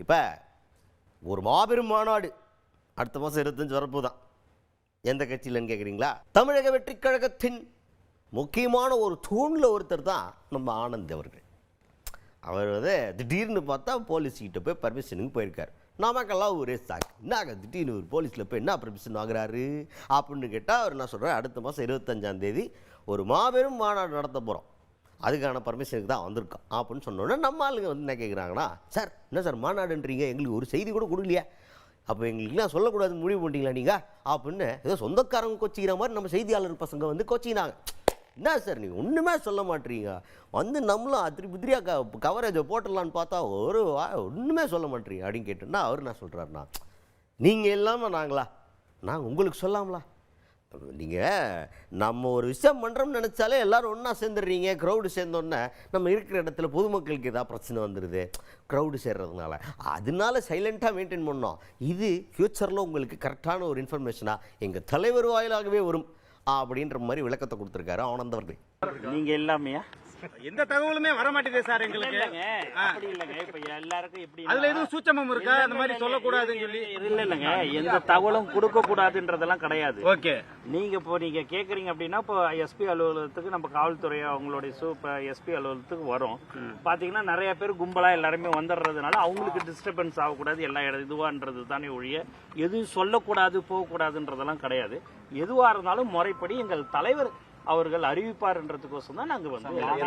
இப்போ ஒரு மாபெரும் மாநாடு அடுத்த மாதம் 25 வரப்பு தான். எந்த கட்சியிலன்னு கேட்குறீங்களா? தமிழக வெற்றி கழகத்தின் முக்கியமான ஒரு தூணில் ஒருத்தர் தான் நம்ம ஆனந்த் அவர்கள். அவர் திடீர்னு பார்த்தா போலீஸ்கிட்ட போய் பர்மிஷனுக்கு போயிருக்கார். நமக்கெல்லாம் ஒரே சாக்கு, என்னங்க திடீர்னு ஒரு போலீஸில் போய் என்ன பர்மிஷன் வாங்குறாரு அப்படின்னு கேட்டால் அவர் என்ன சொல்கிறார், அடுத்த மாதம் 25ஆம் தேதி ஒரு மாபெரும் மாநாடு நடத்த போகிறோம், அதுக்கான பர்மிஷனுக்கு தான் வந்திருக்கோம் அப்படின்னு சொன்னோன்னே நம்ம ஆளுங்க என்ன கேட்குறாங்கன்னா, சார் என்ன சார் மாநாடுன்றீங்க, எங்களுக்கு ஒரு செய்தி கூட கொடுக்கலையா, அப்போ எங்களுக்குலாம் சொல்லக்கூடாதுன்னு முடிவு பண்ணிட்டீங்களா நீங்கள் அப்படின்னு ஏதோ சொந்தக்காரங்க கொச்சிக்கிற மாதிரி நம்ம செய்தியாளர் பசங்க கொச்சினாங்க. என்ன சார் நீங்கள் ஒன்றுமே சொல்ல மாட்டீங்க, நம்மளும் அத்திரி புத்திரியா கவரேஜை போட்டுடலான்னு பார்த்தா ஒன்றுமே சொல்ல மாட்டீங்க அப்படின்னு கேட்டோன்னா அவர் என்ன சொல்கிறாருண்ணா, நீங்கள் இல்லாமல் நாங்கள் உங்களுக்கு சொல்லாமலா, நீங்கள் நம்ம ஒரு விஷயம் பண்ணுறோம்னு நினச்சாலே எல்லோரும் ஒன்றா சேர்ந்துடுறீங்க, க்ரௌடு சேர்ந்தோன்னே நம்ம இருக்கிற இடத்துல பொதுமக்களுக்கு ஏதாவது பிரச்சனை வந்துடுது க்ரௌடு சேர்றதுனால, அதனால சைலண்ட்டாக மெயின்டைன் பண்ணோம், இது ஃப்யூச்சரில் உங்களுக்கு கரெக்டான ஒரு இன்ஃபர்மேஷனாக எங்கள் தலைவர் வாயிலாகவே வரும் அப்படின்ற மாதிரி விளக்கத்தை கொடுத்துருக்காரு ஆனந்த் அவர்கள். நீங்க எல்லாமே எந்த தகவலுமே வர மாட்டேங்குது சார் எங்களுக்கு. அப்படி இல்லங்க, இப்ப எல்லாருக்கும் எப்படி அதுல எதுவும் சூட்சமம் இருக்கா, அந்த மாதிரி சொல்லக்கூடாதுன்னு சொல்லி? இல்லங்க, எந்த தகவலும் கொடுக்க கூடாதுன்றதெல்லாம் கிடையாது. ஓகே, நீங்க கேக்குறீங்க அப்படின்னா இப்போ எஸ்பி அலுவலகத்துக்கு நம்ம காவல்துறை அவங்களுடைய எஸ்பி அலுவலகத்துக்கு வரும். பாத்தீங்கன்னா நிறைய பேர் கும்பலா எல்லாருமே வந்துடுறதுனால அவங்களுக்கு டிஸ்டர்பன்ஸ் ஆகக்கூடாது, எல்லா இதுவான்றது தானே ஒழிய எதுவும் சொல்லக்கூடாது போகக்கூடாதுன்றதெல்லாம் கிடையாது. எதுவா இருந்தாலும் முறைப்படி எங்கள் தலைவர் அவர்கள் அறிவிப்பார்ன்றதுக்கோசம் தான் நாங்க